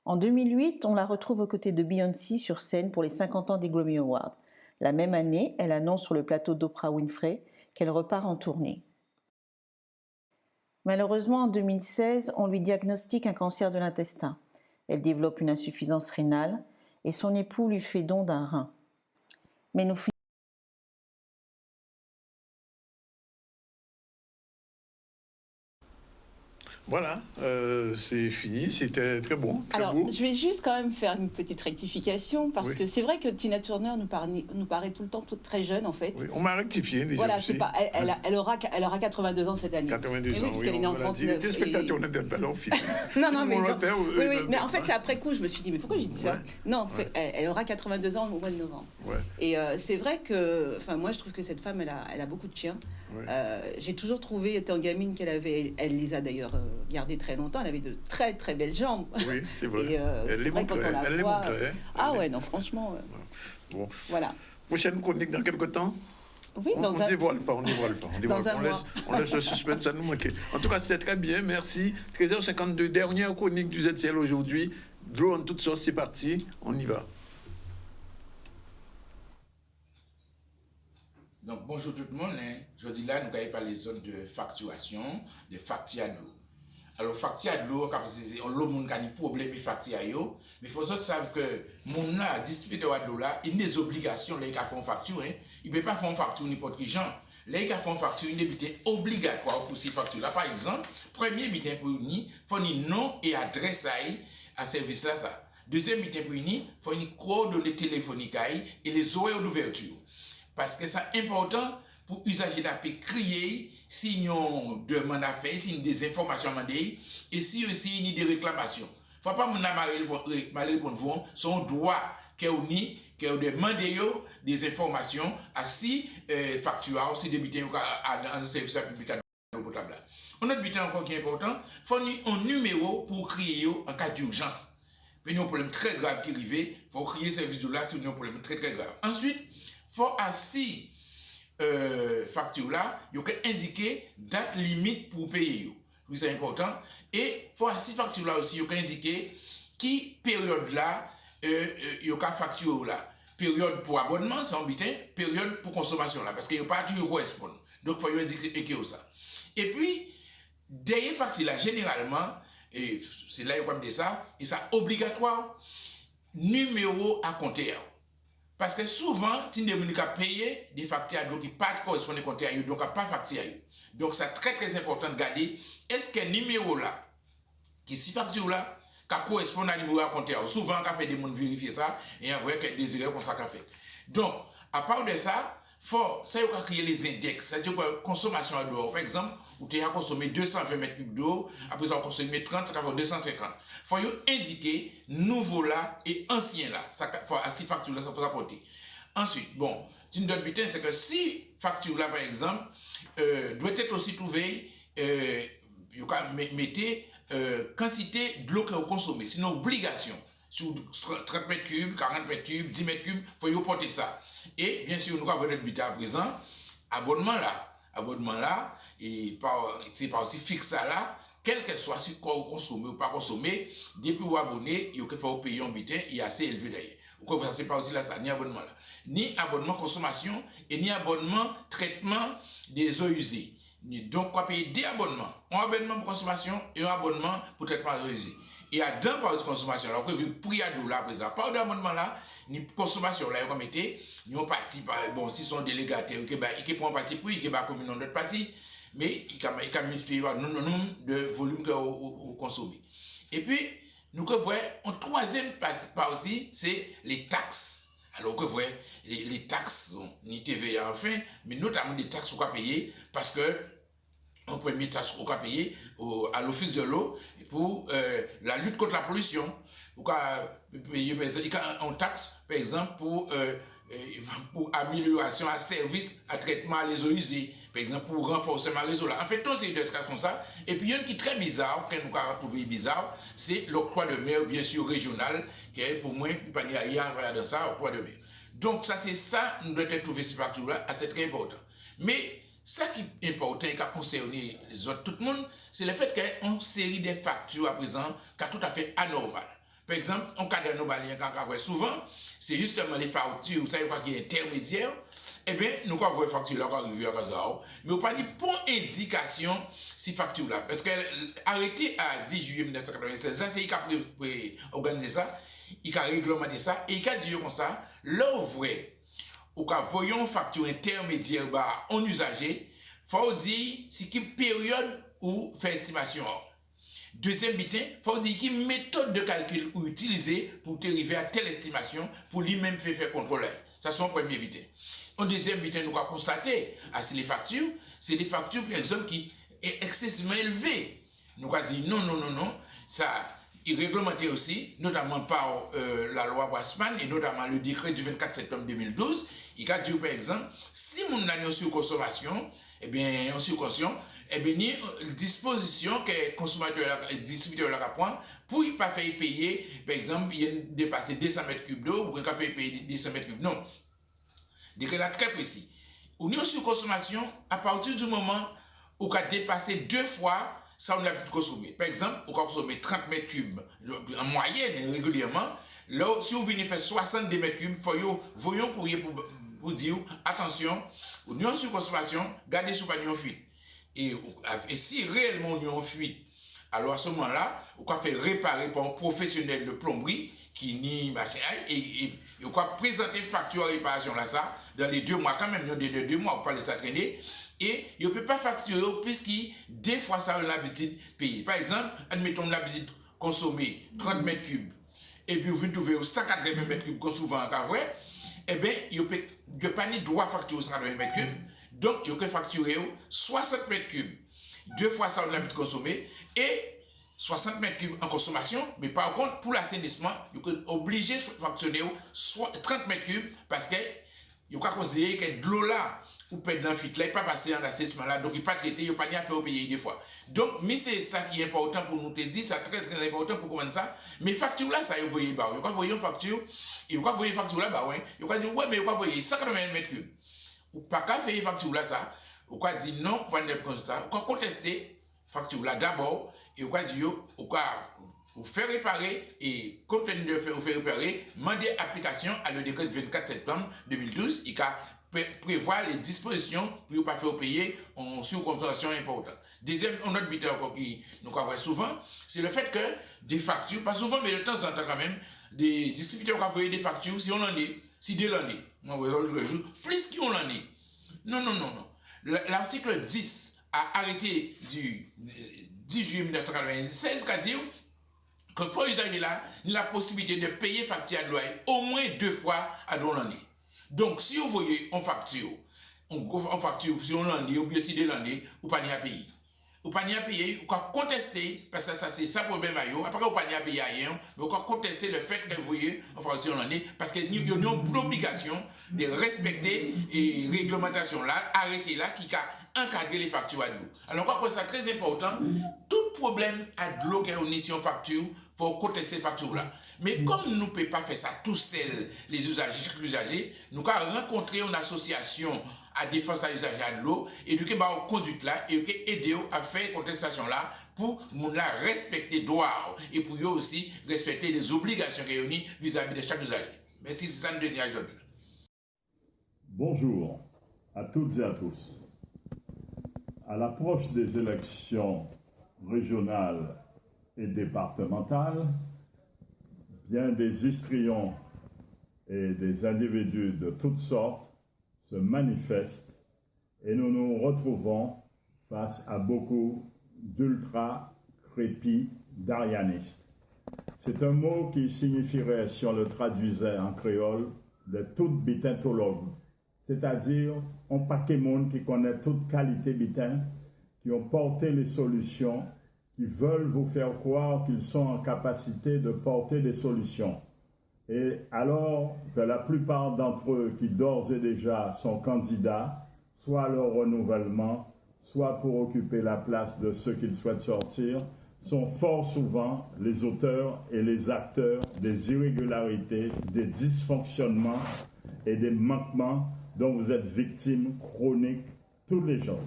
En 2008, on la retrouve aux côtés de Beyoncé sur scène pour les 50 ans des Grammy Awards. La même année, elle annonce sur le plateau d'Oprah Winfrey qu'elle repart en tournée. Malheureusement, en 2016, on lui diagnostique un cancer de l'intestin. Elle développe une insuffisance rénale et son époux lui fait don d'un rein. Mais nous Voilà, c'est fini, c'était très bon, très Alors, beau. je vais juste quand même faire une petite rectification, parce Oui. que c'est vrai que Tina Turner nous paraît tout le temps très jeune, en fait. Oui, on m'a rectifié déjà Voilà, aussi. c'est pas, elle aura 82 ans cette année. 82 Et oui, ans, parce qu'elle est née en on l'a dit. 39. Les téléspectateurs n'étaient pas leur fils. Non, mais, On ils le ont- perd, oui, oui, mais en fait, hein. c'est après coup, je me suis dit, mais pourquoi j'ai dit ça? Ouais. Non, en fait, elle aura 82 ans au mois de novembre. Ouais. Et c'est vrai que, enfin, moi, je trouve que cette femme, elle a beaucoup de chiens. Ouais. J'ai toujours trouvé, étant gamine, elle les a d'ailleurs gardés très longtemps. Elle avait de très très belles jambes. Oui, c'est vrai. Et Elle c'est les vrai quand montrait, on la elle les voit. montrait. Ah ouais, non, franchement. Bon. Voilà. Prochaine chronique dans quelque temps. Oui, on dans un. dévoile pas, on dévoile pas. Dans un mois. On laisse le suspense à nous manquer. En tout cas, c'est très bien, merci. 13h52, dernière chronique du ZCL aujourd'hui. De l'eau en toute sauce, c'est parti, on y va. Donc bonjour tout le monde, hein. Je dis là, nous allons parler des zones de facturation, de facture de l'eau. Alors facture de l'eau, on l'eau moun qui a des problèmes de facture yo, mais il faut que savent que moun là distributeur de l'eau là, il a des obligations les gars font facture, hein. Il peut pas faire une facture n'importe qui gens. Les gars font facture une débité obligatoire pour ces factures là. Par exemple, premier bitin pour une, faut un nom et adresse à service là ça. Deuxième bitin pour une, faut une coordonnée téléphonique et les horaires d'ouverture. Parce que c'est important pour usager la paix crier si nous demande à faire, si nous des informations à demander, et si aussi il y a des réclamations. Il ne faut pas mal répondre, son droit qui est demander des informations à si factuels, si débuter dans un service public potable. On a un encore qui est important, il faut un numéro pour crier en cas d'urgence. Mais il y a un problème très grave qui arrive, il faut crier ce service là si il y a un problème très très grave. Ensuite, il faut assis facture là, il faut indiquer date limite pour payer. C'est important. Et il faut assis facture là aussi, il faut indiquer qui période là, il y a facture là. Période pour abonnement, c'est embêtant, période pour consommation là, parce qu'il n'y a pas toujours correspondre. Donc il faut indiquer ça. Et puis, derrière facture là, généralement, et c'est là qu'il y a ça, et ça obligatoire, numéro à compter. Parce que souvent, si on a payé des factures qui ne correspondent pas à compter, donc pas facture. Donc c'est très très important de garder, est-ce que numéro là, qui si facture là, qui correspond à numéro à compter. Souvent, on fait des gens vérifier ça, et on voit qu'il y a des erreurs comme ça qu'on fait. Donc, à part de ça, ça il faut créer les index, c'est-à-dire que consommation à l'eau. Par exemple, vous avez consommé 220 mètres cubes d'eau, après ça vous consommez 30, ça fait 250. Il faut indiquer nouveau là et ancien là. Ça faut assez facture là, ça faut rapporter. Ensuite, bon, une autre butin, c'est que si facture là par exemple, doit être aussi trouvé, vous mettez quantité de l'eau que vous consommez, sinon obligation. Sur 30 mètres cubes, 40 mètres cubes, 10 mètres cubes, il faut porter ça. Et bien sûr, nous avons notre butin à présent, abonnement là, et c'est pas aussi fixe ça là, quel que soit si quoi vous consommez ou pas consommé, depuis vous abonnez, il faut payer un butin, il est assez élevé d'ailleurs. Vous ne c'est pas aussi là ça, ni abonnement là. Ni abonnement consommation et ni abonnement traitement des eaux usées. Donc, on va payer deux abonnements. Un abonnement pour consommation et un abonnement pour traitement des eaux usées. Et à deux par de consommation, alors que vous prix à nous là, présent, par d'abonnement là, ni consommation là, vous mettez, nous on parti, bon, si sont délégataires, ils prennent parti pour, ils prennent commune dans notre parti, mais ils can multiplier le nombre de volumes que vous consommez. Et puis, nous voyons en troisième partie, c'est les taxes. Alors que vous voyez, les taxes, ni TVA enfin, mais notamment des taxes qu'on va payer, parce que en premier taxe qu'on va payer à l'office de l'eau pour la lutte contre la pollution. On va payer en taxe, par exemple, pour amélioration à service, à traitement à les eaux usées, par exemple, pour renforcer ma réseau là. En fait, tout c'est des cas comme ça. Et puis, il y a une qui est très bizarre, que nous avons trouvé bizarre, c'est l'octroi de mer, bien sûr, régional, qui est pour moi, il n'y a rien dans ça, octroi de mer. Donc, ça, c'est ça, nous devons trouver ces factures-là, c'est très important. Mais, ça qui est important et qui a concerné les autres, tout le monde, c'est le fait qu'il y a une série de factures à présent qui est tout à fait anormales. Par exemple, en cas d'anormalie, souvent, c'est justement les factures, vous savez quoi, qui est intermédiaire, eh bien, nous avons voir les factures là, qui arrivent à Kazao, mais on pas dit pour indication ces factures-là. Parce que arrêté à 10 juillet 1996, ça, c'est il qui a organisé ça, il a réglementé ça, et il a dit comme ça, là, vrai, ou quand voyons facture intermédiaire en usager, faut dire c'est quelle période ou fait estimation. Deuxième bitin, faut dire quelle méthode de calcul ou utiliser pour arriver à telle estimation pour lui-même faire contrôler. Ça c'est un premier bitin. En deuxième bitin, nous avons constaté à les factures, c'est des factures par exemple qui est excessivement élevées. Nous avons dit non, ça est réglementé aussi, notamment par la loi Wassman et notamment le décret du 24 septembre 2012. Il a dit par exemple, si mon a une surconsommation, eh bien, en surconsommation, eh bien, ni disposition que le consommateur, le distributeur la prend pour ne pas faire payer, par exemple, il a dépassé 200 mètres cubes d'eau ou il a fait payer 200 mètres cubes. Non. Décret là très précis. Ou une surconsommation, à partir du moment où on a dépassé 2 fois, ça on a pu consommer. Par exemple, on a consommé 30 mètres cubes en moyenne, régulièrement. Là, si vous venez faire 62 mètres cubes, voyons courrier pour dire, attention, ou nous en surconsommation, gardez sous panier en fuite. Et si réellement nous en fuite, alors à ce moment-là, on va faire réparer par un professionnel de plomberie qui nie machin, et on va présenter facture à réparation là, ça, dans les 2 mois, quand même, dans les 2 mois, on ne peut pas laisser traîner. Et il ne peut pas facturer puisqu'il, des fois, ça a l'habitude de payer. Par exemple, admettons l'habitude de consommer 30 mètres cubes, et puis vous venez trouver 180 mètres cubes, comme souvent en vrai, eh bien, il n'y a pas ni droit facturer 180 mètres cubes. Donc, il faut facturer 60 mètres cubes. 2 fois ça, on a pu consommer. Et 60 mètres cubes en consommation, mais par contre, pour l'assainissement, il est obligé de facturer 30 mètres cubes parce que il faut considérer que de l'eau là, ou peut-être dans le fit là, il n'est pas passé en assainissement là, donc il n'est pas traité, il n'y a pas ni à faire au pays des fois. Donc, mais c'est ça qui est important pour nous te dire, ça très très important pour comprendre ça. Mais facture là, ça, vous voyez, bah, vous voyez une facture, et vous voyez facture là, bah ouais, vous dire, ouais, mais vous voyez 180 mètres cubes. Ou pas qu'à faire facture là, ça, vous dire non, vous ne comme ça, vous contester facture là d'abord, et vous dire, vous faire réparer, et compte tenu de vous faire réparer, demander application à le décret du 24 septembre 2012, il prévoit les dispositions pour ne pas faire payer en surcompensation importante. Deuxième, un autre but encore qui nous voit souvent, c'est le fait que des factures, pas souvent, mais de temps en temps quand même, des distributeurs ont envoyé des factures si on en est, si dès l'année, plus qu'ils ont l'année. Non. L'article 10 a arrêté du 10 juillet 1996 qui a dit que faut usager là la possibilité de payer facture de loyer au moins 2 fois à l'année. Donc si vous voyez en facture si on l'année ou bien si de l'année, vous pas n'y à payer. Vous pas n'y à payer, vous pouvez contester, parce que ça c'est ça le problème. Après vous pas n'y à payer rien, mais vous pouvez contester le fait que vous voyez en facture l'année, parce qu'il y a une obligation de respecter les réglementations là, arrêter là, qui a encadré les factures à l'eau. Alors quoi que c'est très important, tout problème à de l'eau qui est sur une facture, il faut contester ces factures là. Mais comme nous ne pouvons pas faire ça tous seuls, les usagers, nous avons rencontré une association à défense à l'usage de l'eau, et nous avons conduite là, et nous avons aidé à faire contestation là, pour nous respecter les droits, et pour eux aussi respecter les obligations qu'il y a vis-à-vis de chaque usager. Merci, c'est ça nous donne aujourd'hui. Bonjour à toutes et à tous. À l'approche des élections régionales et départementales, bien des histrions et des individus de toutes sortes se manifestent et nous nous retrouvons face à beaucoup d'ultra-crépis d'arianistes. C'est un mot qui signifierait, si on le traduisait en créole, de tout bitintologue, c'est-à-dire un paquet monde qui connaît toute qualité bitin, qui ont porté les solutions, qui veulent vous faire croire qu'ils sont en capacité de porter des solutions. Et alors que la plupart d'entre eux qui d'ores et déjà sont candidats, soit à leur renouvellement, soit pour occuper la place de ceux qu'ils souhaitent sortir, sont fort souvent les auteurs et les acteurs des irrégularités, des dysfonctionnements et des manquements dont vous êtes victimes chroniques tous les jours.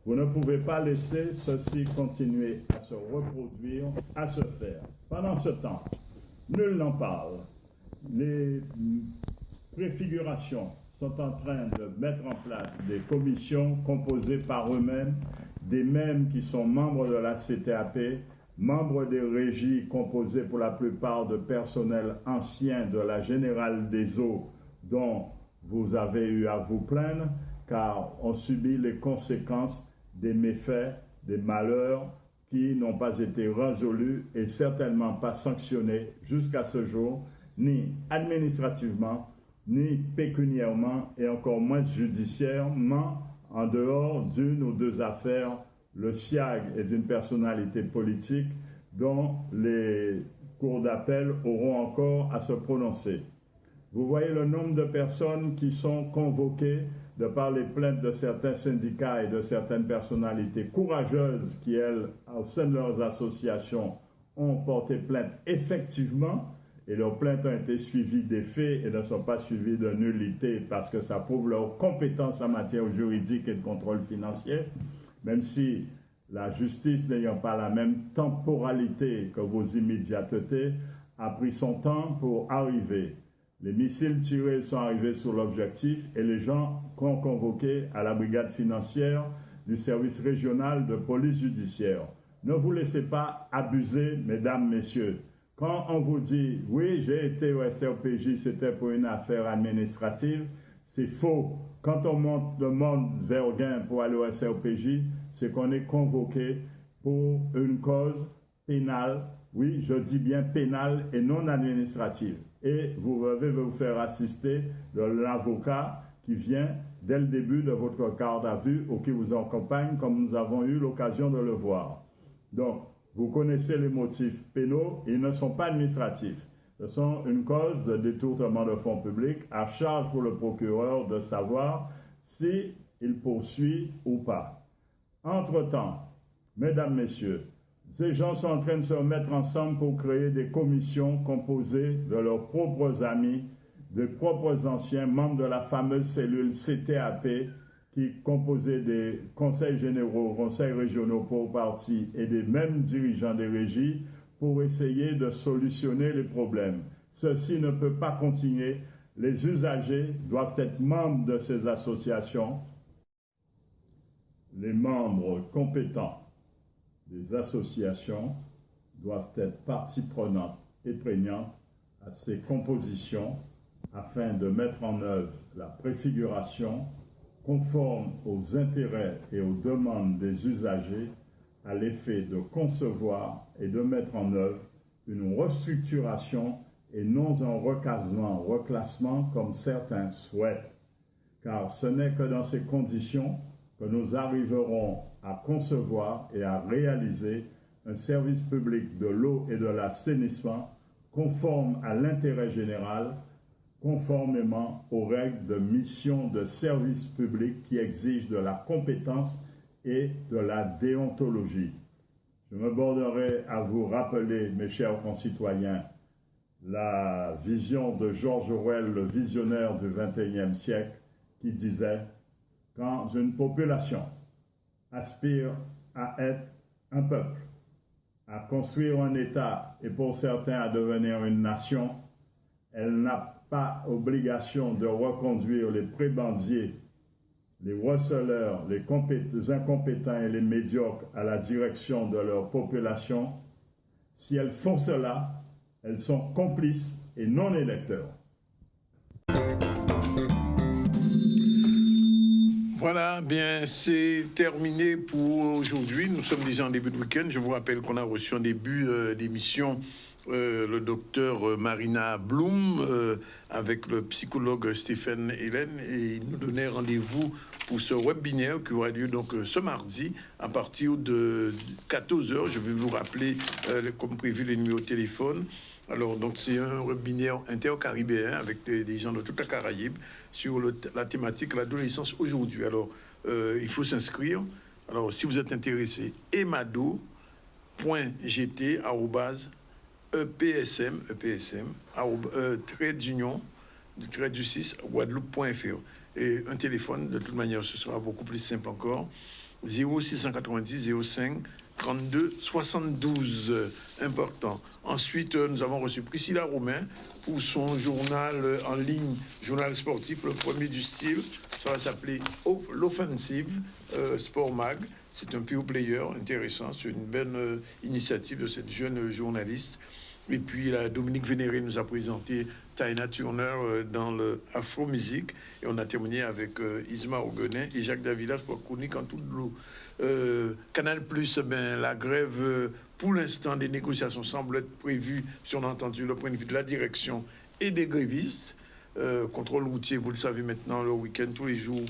Vous ne pouvez pas laisser ceci continuer à se reproduire, à se faire. Pendant ce temps, nul n'en parle. Les préfigurations sont en train de mettre en place des commissions composées par eux-mêmes, des mêmes qui sont membres de la CTAP, membres des régies composées pour la plupart de personnels anciens de la Générale des Eaux dont vous avez eu à vous plaindre, car on subit les conséquences des méfaits, des malheurs qui n'ont pas été résolus et certainement pas sanctionnés jusqu'à ce jour, ni administrativement, ni pécuniairement et encore moins judiciairement, en dehors d'une ou deux affaires, le SIAG est une personnalité politique dont les cours d'appel auront encore à se prononcer. Vous voyez le nombre de personnes qui sont convoquées de par les plaintes de certains syndicats et de certaines personnalités courageuses qui, elles, au sein de leurs associations, ont porté plainte effectivement, et leurs plaintes ont été suivies des faits et ne sont pas suivies de nullité parce que ça prouve leur compétence en matière juridique et de contrôle financier, même si la justice n'ayant pas la même temporalité que vos immédiatetés a pris son temps pour arriver. Les missiles tirés sont arrivés sur l'objectif et les gens sont convoqués à la brigade financière du service régional de police judiciaire. Ne vous laissez pas abuser, mesdames, messieurs. Quand on vous dit « oui, j'ai été au SRPJ, c'était pour une affaire administrative », c'est faux. Quand on demande Verguin pour aller au SRPJ, c'est qu'on est convoqué pour une cause pénale, oui, je dis bien pénale et non administrative. Et vous devez vous faire assister de l'avocat qui vient dès le début de votre garde à vue ou qui vous accompagne, comme nous avons eu l'occasion de le voir. Donc, vous connaissez les motifs pénaux, ils ne sont pas administratifs. Ce sont une cause de détournement de fonds publics, à charge pour le procureur de savoir s'il poursuit ou pas. Entre-temps, mesdames, messieurs, ces gens sont en train de se mettre ensemble pour créer des commissions composées de leurs propres amis, des propres anciens membres de la fameuse cellule CTAP qui composait des conseils généraux, conseils régionaux pour partis et des mêmes dirigeants des régies pour essayer de solutionner les problèmes. Ceci ne peut pas continuer. Les usagers doivent être membres de ces associations. Les membres compétents des associations doivent être partie prenante et prégnante à ces compositions afin de mettre en œuvre la préfiguration conforme aux intérêts et aux demandes des usagers à l'effet de concevoir et de mettre en œuvre une restructuration et non un recasement, reclassement comme certains souhaitent. Car ce n'est que dans ces conditions que nous arriverons à concevoir et à réaliser un service public de l'eau et de l'assainissement conforme à l'intérêt général, conformément aux règles de mission de service public qui exigent de la compétence et de la déontologie. Je me borderai à vous rappeler, mes chers concitoyens, la vision de George Orwell, le visionnaire du XXIe siècle, qui disait « Quand une population aspire à être un peuple, à construire un État et pour certains à devenir une nation, elle n'a pas obligation de reconduire les prébendiers, les receleurs, les incompétents et les médiocres à la direction de leur population. Si elles font cela, elles sont complices et non électeurs. » Voilà, bien, c'est terminé pour aujourd'hui. Nous sommes déjà en début de week-end. Je vous rappelle qu'on a reçu en début d'émission le docteur Marina Blum avec le psychologue Stéphane Hélène, et il nous donnait rendez-vous pour ce webinaire qui aura lieu donc ce mardi à partir de 14h. Je vais vous rappeler, comme prévu, les numéros de téléphone. Alors, donc, c'est un webinaire intercaribéen avec des gens de toute la Caraïbe sur la thématique de l'adolescence aujourd'hui. Alors, il faut s'inscrire. Alors, si vous êtes intéressé, emado.gt@epsm _guadeloupe.fr, et un téléphone, de toute manière, ce sera beaucoup plus simple encore, 0690 05 32 72, important. Ensuite, nous avons reçu Priscilla Romain pour son journal en ligne, journal sportif, le premier du style. Ça va s'appeler l'Offensive Sport Mag. C'est un pure player intéressant. C'est une belle initiative de cette jeune journaliste. Et puis, Dominique Vénéré nous a présenté Taina Turner dans le Afro Music. Et on a terminé avec Isma Oguenin et Jacques Davilas pour chronique en toute l'eau. Canal+, la grève, pour l'instant, des négociations semblent être prévues, si on a entendu le point de vue de la direction et des grévistes. Contrôle routier, vous le savez maintenant, le week-end, tous les jours,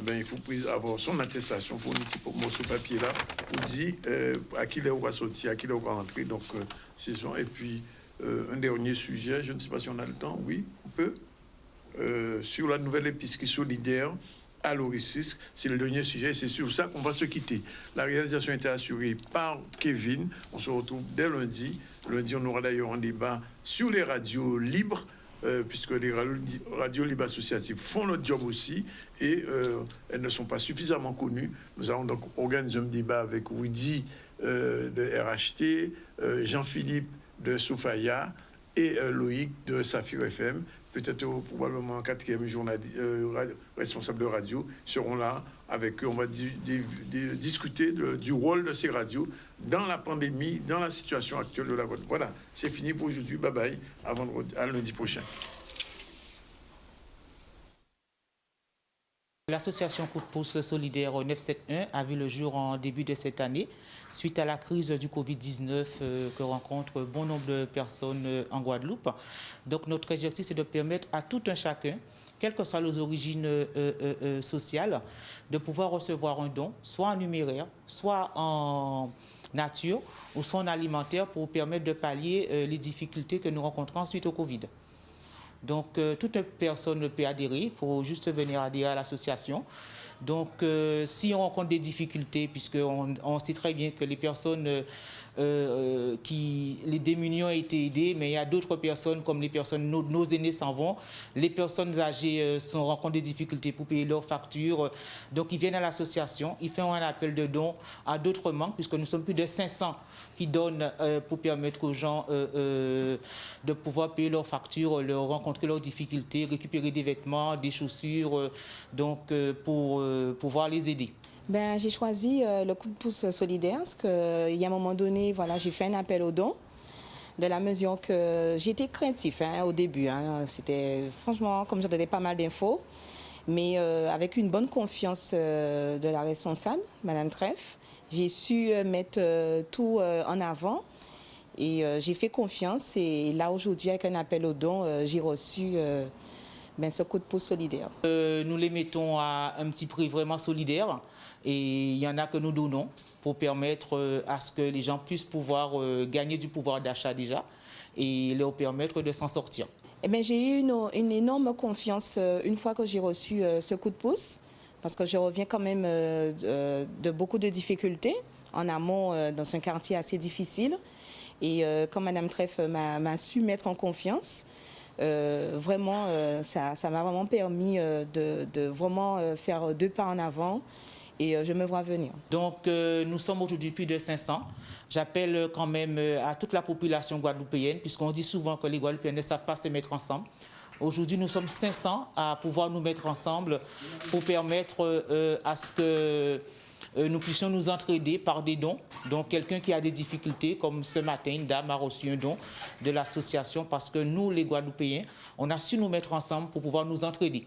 il faut avoir son attestation, il faut un petit morceau de papier là, pour dire à qui l'heure on va sortir, à qui l'heure on va rentrer. Donc, c'est ça. Et puis, un dernier sujet, je ne sais pas si on a le temps, oui, on peut, sur la nouvelle épicerie solidaire à l'Oricis. C'est le dernier sujet, c'est sur ça qu'on va se quitter. La réalisation était assurée par Kevin. On se retrouve dès lundi. Lundi, on aura d'ailleurs un débat sur les radios libres, puisque les radios libres associatives font leur job aussi, et elles ne sont pas suffisamment connues. Nous allons donc organiser un débat avec Rudy de RHT, Jean-Philippe de Soufaya et Loïc de Saphir FM. Peut-être probablement un quatrième journaliste, responsable de radio, seront là avec eux. On va discuter du rôle de ces radios dans la pandémie, dans la situation actuelle de la Guadeloupe. Voilà, c'est fini pour aujourd'hui. Bye bye, à lundi prochain. L'association Coup de pouce solidaire 971 a vu le jour en début de cette année, suite à la crise du Covid-19 que rencontre bon nombre de personnes en Guadeloupe. Donc notre objectif, c'est de permettre à tout un chacun quelles que soient les origines sociales, de pouvoir recevoir un don, soit en numéraire, soit en nature, ou soit en alimentaire, pour permettre de pallier les difficultés que nous rencontrons suite au Covid. Donc, toute personne peut adhérer, il faut juste venir adhérer à l'association. Donc, si on rencontre des difficultés, puisqu'on sait très bien que les personnes les démunis ont été aidés, mais il y a d'autres personnes, comme les personnes, nos aînés s'en vont, les personnes âgées rencontrent des difficultés pour payer leurs factures. Donc, ils viennent à l'association, ils font un appel de dons à d'autres membres, puisque nous sommes plus de 500 qui donnent pour permettre aux gens de pouvoir payer leurs factures, rencontrer leurs difficultés, récupérer des vêtements, des chaussures, donc pour pouvoir les aider. J'ai choisi le coup de pouce solidaire parce qu'il y a un moment donné, voilà, j'ai fait un appel aux dons de la mesure que j'étais craintif au début. C'était franchement, comme j'entendais pas mal d'infos, mais avec une bonne confiance de la responsable, Madame Treff, j'ai su mettre tout en avant et j'ai fait confiance. Et là aujourd'hui, avec un appel aux dons, j'ai reçu ce coup de pouce solidaire. Nous les mettons à un petit prix vraiment solidaire et il y en a que nous donnons pour permettre à ce que les gens puissent pouvoir gagner du pouvoir d'achat déjà et leur permettre de s'en sortir. J'ai eu une énorme confiance une fois que j'ai reçu ce coup de pouce, parce que je reviens quand même de beaucoup de difficultés en amont dans un quartier assez difficile. Et quand Madame Treff m'a su mettre en confiance, vraiment, ça m'a vraiment permis de vraiment faire 2 pas en avant et je me vois venir. Donc, nous sommes aujourd'hui plus de 500. J'appelle quand même à toute la population guadeloupéenne, puisqu'on dit souvent que les Guadeloupéens ne savent pas se mettre ensemble. Aujourd'hui, nous sommes 500 à pouvoir nous mettre ensemble pour permettre à ce que nous puissions nous entraider par des dons. Donc, quelqu'un qui a des difficultés, comme ce matin, une dame a reçu un don de l'association parce que nous, les Guadeloupéens, on a su nous mettre ensemble pour pouvoir nous entraider.